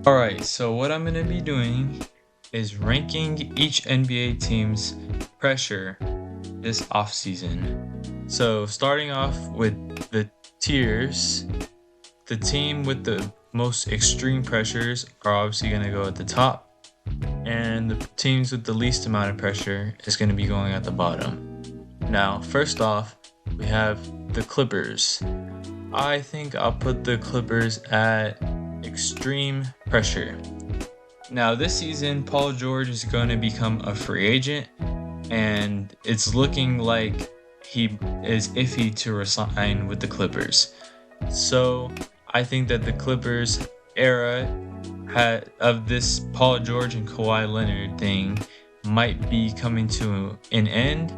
Alright, so what I'm going to be doing is ranking each NBA team's pressure this offseason. So, starting off with the tiers, the team with the most extreme pressures are obviously going to go at the top, and the teams with the least amount of pressure is going to be going at the bottom. Now, first off, we have the Clippers. I think I'll put the Clippers at extreme pressure. Now, this season, Paul George is going to become a free agent, and it's looking like he is iffy to resign with the Clippers. So, I think that the Clippers era of this Paul George and Kawhi Leonard thing might be coming to an end.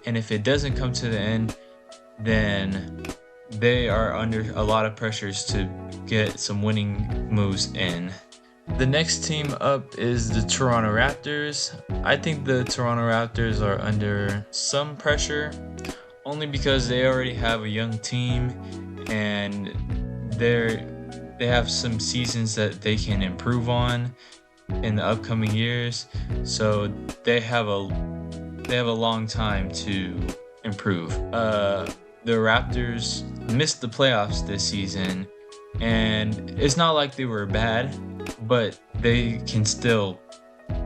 And if it doesn't come to the end, then they are under a lot of pressures to get some winning moves in. The next team up is the Toronto Raptors. I think the Toronto Raptors are under some pressure only because they already have a young team and they have some seasons that they can improve on in the upcoming years. So they have a long time to improve. The Raptors missed the playoffs this season, and it's not like they were bad, but they can still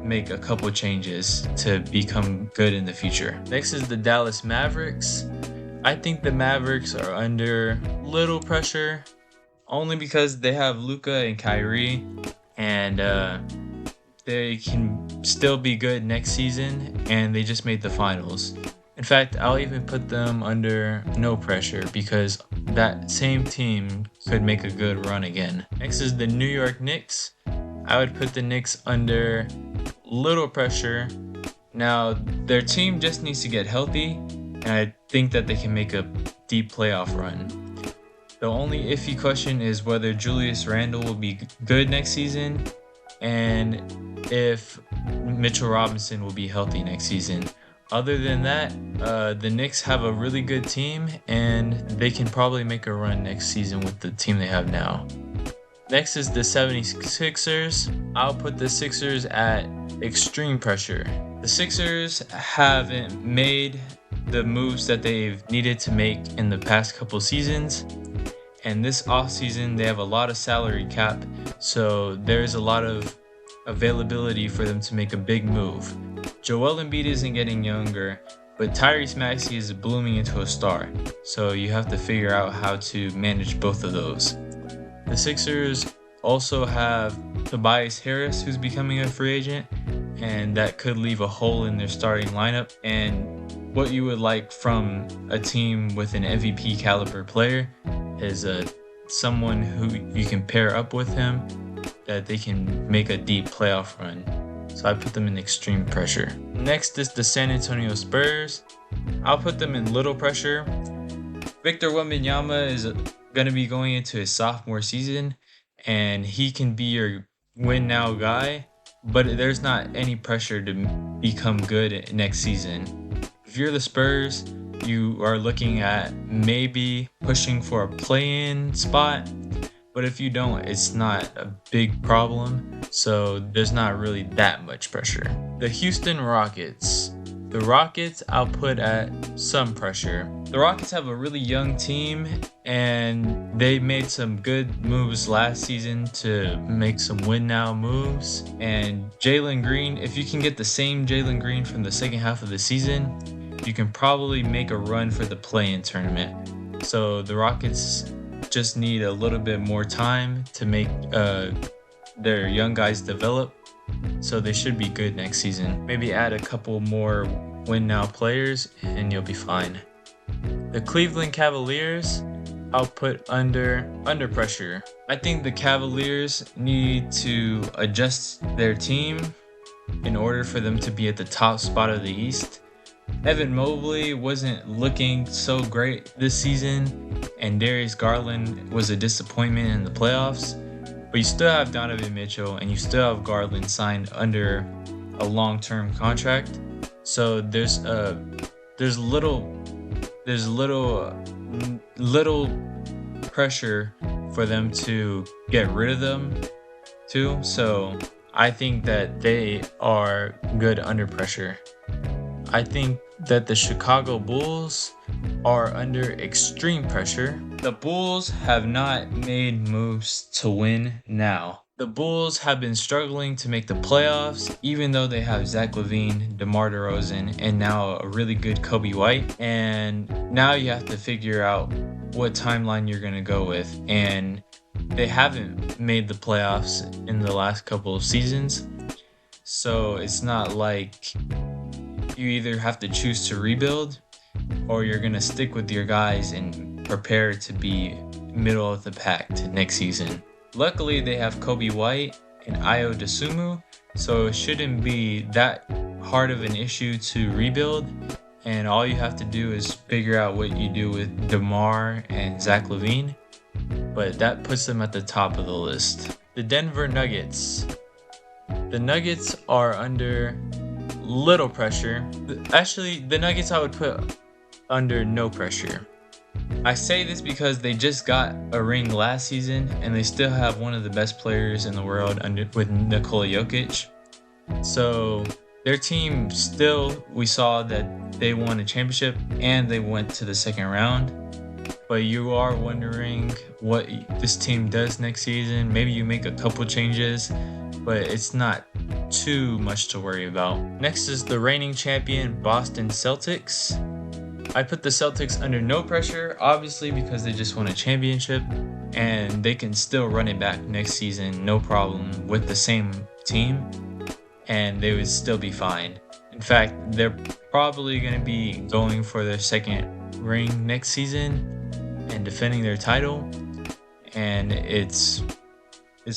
make a couple changes to become good in the future. Next is the Dallas Mavericks. I think the Mavericks are under little pressure only because they have Luka and Kyrie, and they can still be good next season, and they just made the finals. In fact, I'll even put them under no pressure because that same team could make a good run again. Next is the New York Knicks. I would put the Knicks under little pressure. Now, their team just needs to get healthy, and I think that they can make a deep playoff run. The only iffy question is whether Julius Randle will be good next season and if Mitchell Robinson will be healthy next season. Other than that, the Knicks have a really good team, and they can probably make a run next season with the team they have now. Next is the 76ers. I'll put the Sixers at extreme pressure. The Sixers haven't made the moves that they've needed to make in the past couple seasons, and this offseason they have a lot of salary cap, so there's a lot of availability for them to make a big move. Joel Embiid isn't getting younger, but Tyrese Maxey is blooming into a star, so you have to figure out how to manage both of those. The Sixers also have Tobias Harris, who's becoming a free agent, and that could leave a hole in their starting lineup. And what you would like from a team with an MVP caliber player is someone who you can pair up with him, that they can make a deep playoff run. So I put them in extreme pressure. Next is the San Antonio Spurs. I'll put them in little pressure. Victor Wembanyama is going to be going into his sophomore season, and he can be your win now guy, but there's not any pressure to become good next season. If you're the Spurs, you are looking at maybe pushing for a play-in spot, but if you don't, it's not a big problem, so there's not really that much pressure. The Houston Rockets. The Rockets I'll put at some pressure. The Rockets have a really young team, and they made some good moves last season to make some win now moves. And Jalen Green, if you can get the same Jalen Green from the second half of the season, you can probably make a run for the play-in tournament. So the Rockets just need a little bit more time to make their young guys develop, so they should be good next season. Maybe add a couple more win now players and you'll be fine. The Cleveland Cavaliers I'll put under pressure. I think the Cavaliers need to adjust their team in order for them to be at the top spot of the East. Evan Mobley wasn't looking so great this season, and Darius Garland was a disappointment in the playoffs. But you still have Donovan Mitchell, and you still have Garland signed under a long-term contract. So there's little pressure for them to get rid of them. too. So I think that they are good under pressure. I think that the Chicago Bulls are under extreme pressure. The Bulls have not made moves to win now. The Bulls have been struggling to make the playoffs, even though they have Zach LaVine, DeMar DeRozan, and now a really good Kobe White. And now you have to figure out what timeline you're going to go with. And they haven't made the playoffs in the last couple of seasons. So it's not like you either have to choose to rebuild or you're going to stick with your guys and prepare to be middle of the pack next season. Luckily, they have Kobe White and Ayo Dosunmu, so it shouldn't be that hard of an issue to rebuild. And all you have to do is figure out what you do with DeMar and Zach LaVine. But that puts them at the top of the list. The Denver Nuggets. The Nuggets are under little pressure. Actually, the Nuggets I would put under no pressure. I say this because they just got a ring last season and they still have one of the best players in the world with Nikola Jokic. So their team still, we saw that they won a championship and they went to the second round. But you are wondering what this team does next season. Maybe you make a couple changes, but it's not too much to worry about. Next is the reigning champion Boston Celtics. I put the Celtics under no pressure, obviously, because they just won a championship and they can still run it back next season, no problem, with the same team, and they would still be fine. In fact, they're probably going to be going for their second ring next season and defending their title, and it's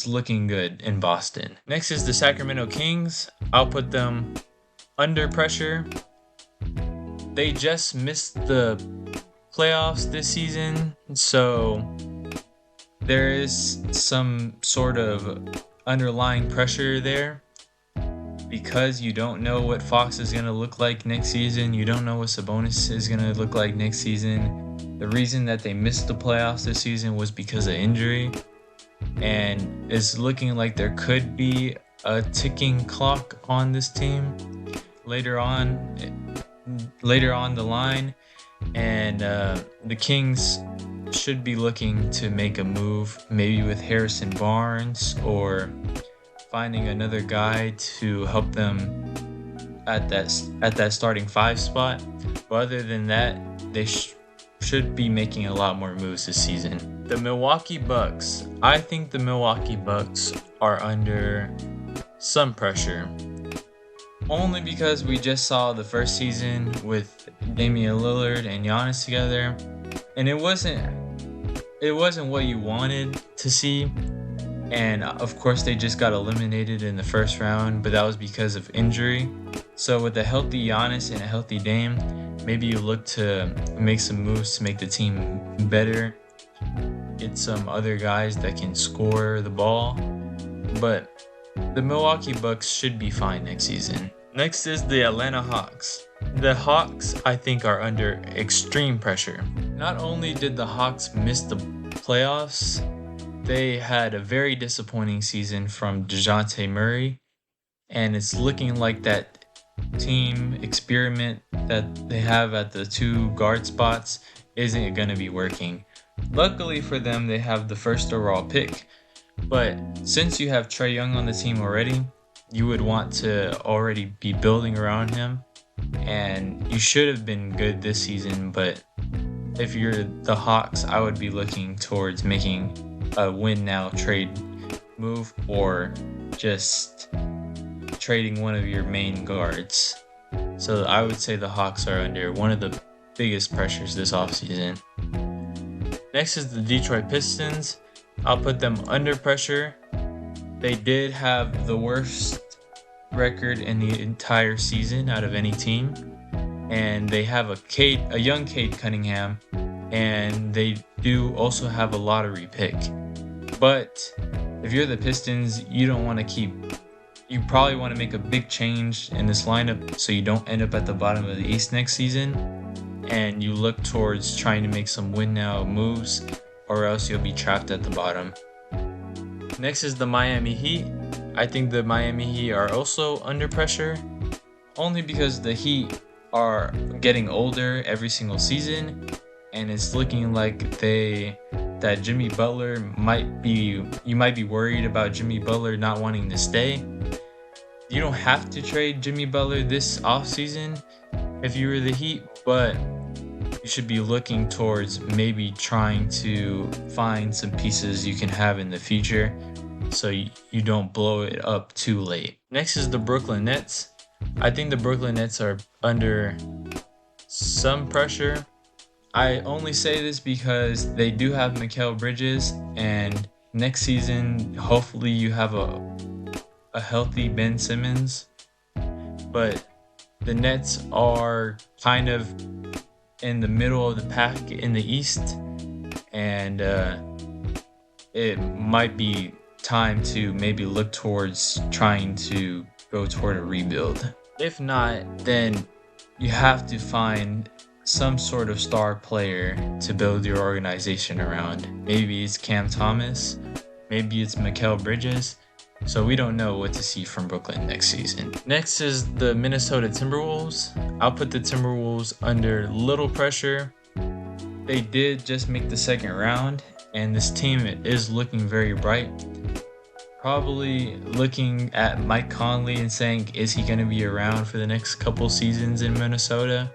looking good in Boston. Next is the Sacramento Kings. I'll put them under pressure. They just missed the playoffs this season, so there is some sort of underlying pressure there because you don't know what Fox is going to look like next season. You don't know what Sabonis is going to look like next season. The reason that they missed the playoffs this season was because of injury, and it's looking like there could be a ticking clock on this team later on the line, and the Kings should be looking to make a move, maybe with Harrison Barnes or finding another guy to help them at that starting five spot. But other than that, they should be making a lot more moves this season. The Milwaukee Bucks. I think the Milwaukee Bucks are under some pressure. Only because we just saw the first season with Damian Lillard and Giannis together, and it wasn't what you wanted to see. And of course, they just got eliminated in the first round, but that was because of injury. So with a healthy Giannis and a healthy Dame, maybe you look to make some moves to make the team better, get some other guys that can score the ball. But the Milwaukee Bucks should be fine next season. Next is the Atlanta Hawks. The Hawks, I think, are under extreme pressure. Not only did the Hawks miss the playoffs, they had a very disappointing season from DeJounte Murray, and it's looking like that team experiment that they have at the two guard spots isn't going to be working. Luckily for them, they have the first overall pick, but since you have Trae Young on the team already, you would want to already be building around him, and you should have been good this season. But if you're the Hawks, I would be looking towards making a win now trade move or just trading one of your main guards. So I would say the Hawks are under one of the biggest pressures this offseason. Next is the Detroit Pistons. I'll put them under pressure. They did have the worst record in the entire season out of any team, and they have a young Cade Cunningham, and they do also have a lottery pick. But if you're the Pistons, you probably want to make a big change in this lineup so you don't end up at the bottom of the East next season, and you look towards trying to make some win now moves, or else you'll be trapped at the bottom. Next is the Miami Heat. I think the Miami Heat are also under pressure, only because the Heat are getting older every single season, and it's looking like that Jimmy Butler you might be worried about Jimmy Butler not wanting to stay. You don't have to trade Jimmy Butler this offseason if you were the Heat, but you should be looking towards maybe trying to find some pieces you can have in the future so you don't blow it up too late. Next is the Brooklyn Nets. I think the Brooklyn Nets are under some pressure. I only say this because they do have Mikal Bridges, and next season, hopefully you have a healthy Ben Simmons. But the Nets are kind of in the middle of the pack in the East, and it might be time to maybe look towards trying to go toward a rebuild. If not, then you have to find some sort of star player to build your organization around. Maybe it's Cam Thomas, maybe it's Mikal Bridges. So we don't know what to see from Brooklyn next season. Next is the Minnesota Timberwolves. I'll put the Timberwolves under little pressure. They did just make the second round, and this team is looking very bright. Probably looking at Mike Conley and saying, is he going to be around for the next couple seasons in Minnesota?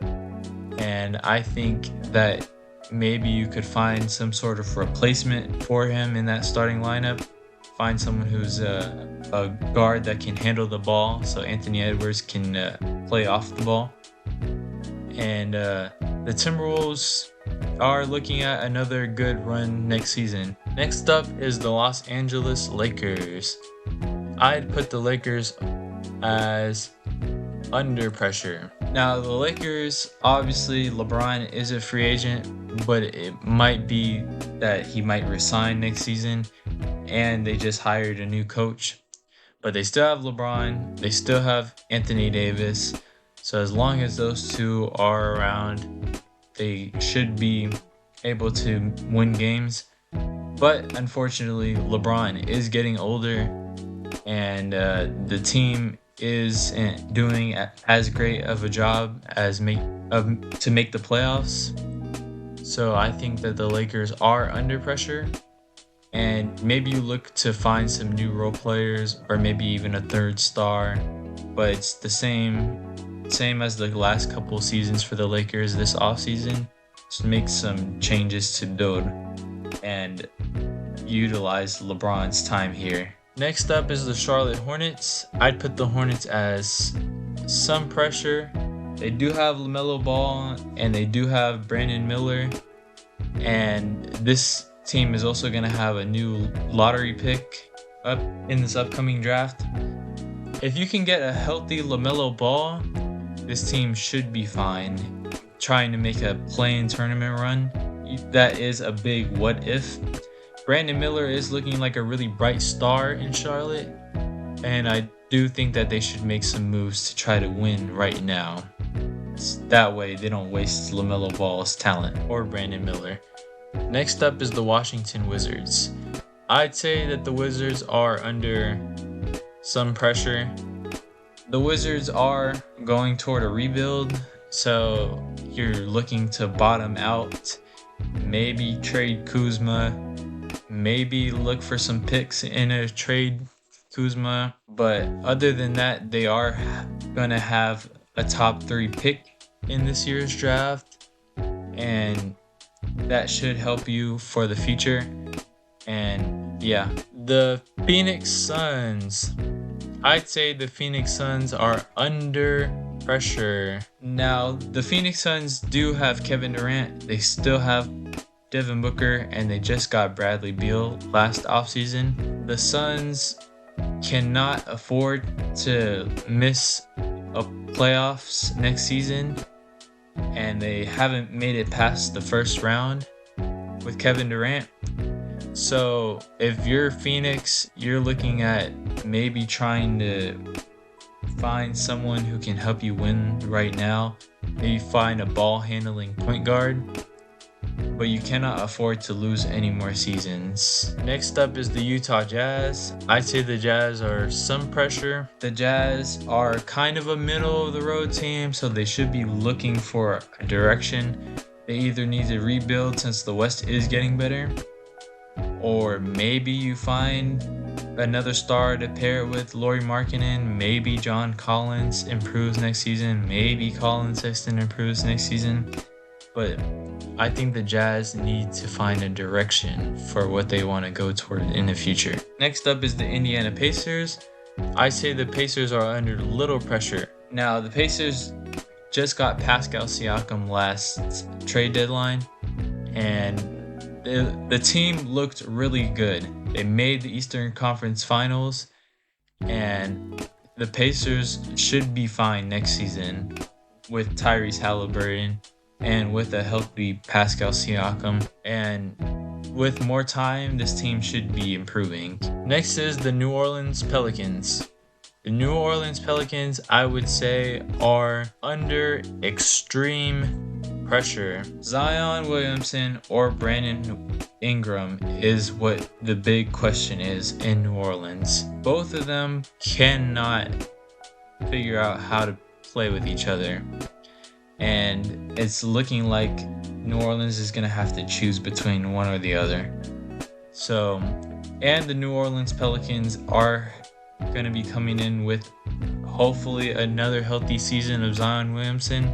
And I think that maybe you could find some sort of replacement for him in that starting lineup. Find someone who's a guard that can handle the ball so Anthony Edwards can play off the ball. And the Timberwolves are looking at another good run next season. Next up is the Los Angeles Lakers. I'd put the Lakers as under pressure. Now, the Lakers, obviously, LeBron is a free agent, but it might be that he might resign next season, and they just hired a new coach. But they still have LeBron, they still have Anthony Davis, so as long as those two are around, they should be able to win games. But unfortunately, LeBron is getting older, and the team isn't doing as great of a job as to make the playoffs. So I think that the Lakers are under pressure, and maybe you look to find some new role players or maybe even a third star, but it's the same as the last couple seasons for the Lakers this offseason. Just make some changes to build and utilize LeBron's time here. Next up is the Charlotte Hornets. I'd put the Hornets as some pressure. They do have LaMelo Ball and they do have Brandon Miller, and this team is also going to have a new lottery pick up in this upcoming draft. If you can get a healthy LaMelo Ball, this team should be fine. Trying to make a play-in tournament run, that is a big what if. Brandon Miller is looking like a really bright star in Charlotte, and I do think that they should make some moves to try to win right now. That way they don't waste LaMelo Ball's talent or Brandon Miller. Next up is the Washington Wizards. I'd say that the Wizards are under some pressure. The Wizards are going toward a rebuild, so you're looking to bottom out, maybe trade Kuzma, maybe look for some picks in a trade Kuzma, but other than that, they are gonna have a top 3 pick in this year's draft, and that should help you for the future. And yeah, the Phoenix Suns. I'd say the Phoenix Suns are under pressure. Now, the Phoenix Suns do have Kevin Durant. They still have Devin Booker, and they just got Bradley Beal last offseason. The Suns cannot afford to miss a playoffs next season, and they haven't made it past the first round with Kevin Durant. So if you're Phoenix, you're looking at maybe trying to find someone who can help you win right now. Maybe find a ball handling point guard. but you cannot afford to lose any more seasons. Next up is the Utah Jazz. I'd say the Jazz are some pressure. The Jazz are kind of a middle of the road team, so they should be looking for a direction. They either need to rebuild since the West is getting better, or maybe you find another star to pair with Lauri Markkanen. Maybe John Collins improves next season. Maybe Colin Sexton improves next season. But I think the Jazz need to find a direction for what they want to go toward in the future. Next up is the Indiana Pacers. I say the Pacers are under little pressure. Now, the Pacers just got Pascal Siakam last trade deadline, and the team looked really good. They made the Eastern Conference Finals, and the Pacers should be fine next season with Tyrese Halliburton and with a healthy Pascal Siakam. And with more time, this team should be improving. Next is the New Orleans Pelicans. The New Orleans Pelicans, I would say, are under extreme pressure. Zion Williamson or Brandon Ingram is what the big question is in New Orleans. Both of them cannot figure out how to play with each other. And it's looking like New Orleans is going to have to choose between one or the other. So, and the New Orleans Pelicans are going to be coming in with hopefully another healthy season of Zion Williamson.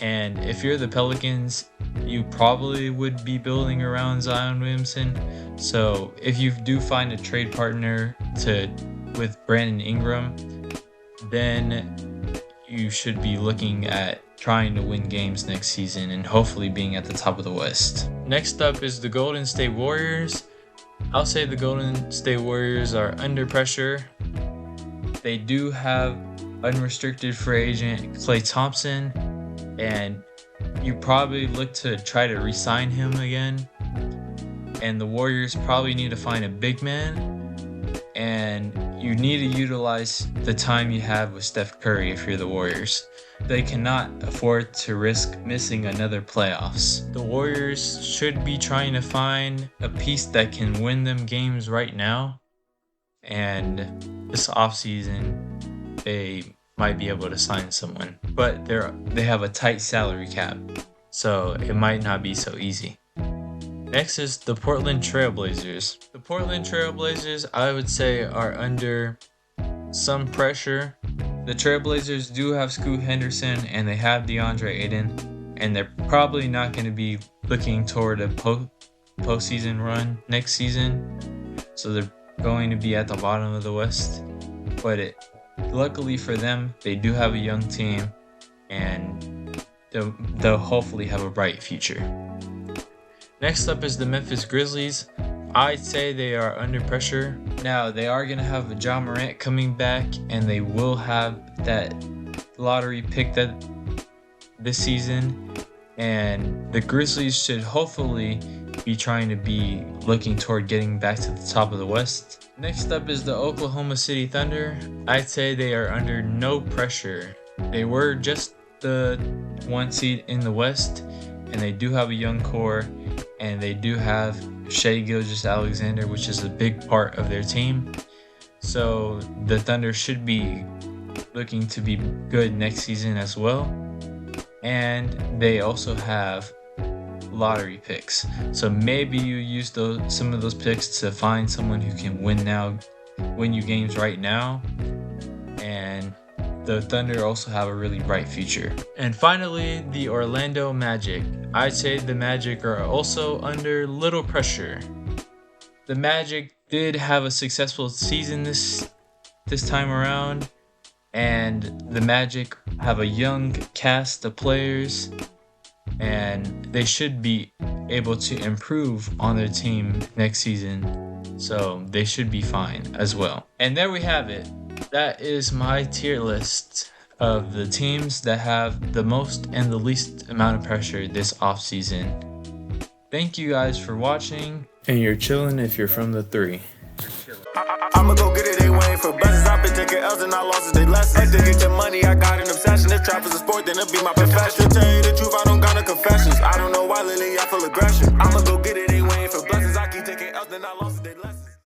And if you're the Pelicans, you probably would be building around Zion Williamson. So if you do find a trade partner with Brandon Ingram, then you should be looking at trying to win games next season and hopefully being at the top of the West. Next up is the Golden State Warriors. I'll say the Golden State Warriors are under pressure. They do have unrestricted free agent Klay Thompson, and you probably look to try to re-sign him again. And the Warriors probably need to find a big man, and you need to utilize the time you have with Steph Curry if you're the Warriors. They cannot afford to risk missing another playoffs. The Warriors should be trying to find a piece that can win them games right now. And this offseason, they might be able to sign someone. But they have a tight salary cap, so it might not be so easy. Next is the Portland Trailblazers. The Portland Trailblazers, I would say, are under some pressure. The Trailblazers do have Scoot Henderson and they have DeAndre Ayton, and they're probably not going to be looking toward a postseason run next season. So they're going to be at the bottom of the West. But luckily for them, they do have a young team, and they'll hopefully have a bright future. Next up is the Memphis Grizzlies. I'd say they are under pressure. Now, they are going to have Ja Morant coming back, and they will have that lottery pick this season. And the Grizzlies should hopefully be trying to be looking toward getting back to the top of the West. Next up is the Oklahoma City Thunder. I'd say they are under no pressure. They were just the 1 seed in the West, and they do have a young core, and they do have Shai Gilgeous-Alexander, which is a big part of their team. So the Thunder should be looking to be good next season as well. And they also have lottery picks. So maybe you use some of those picks to find someone who can win you games right now. And the Thunder also have a really bright future. And finally, the Orlando Magic. I'd say the Magic are also under little pressure. The Magic did have a successful season this time around, and the Magic have a young cast of players, and they should be able to improve on their team next season. So they should be fine as well. And there we have it. That is my tier list of the teams that have the most and the least amount of pressure this offseason. Thank you guys for watching. And you're chilling if you're from the 3. I'ma go get it. waiting for blessings. I've been taking L's and I lost they lessons. And to get your money, I got an obsession. If trap is a sport, then it'll be my profession. To tell you the truth, I don't got no confessions. I don't know why lately I feel aggression. I'ma go get it, ain't waiting for blessings. I keep taking L's, then I lost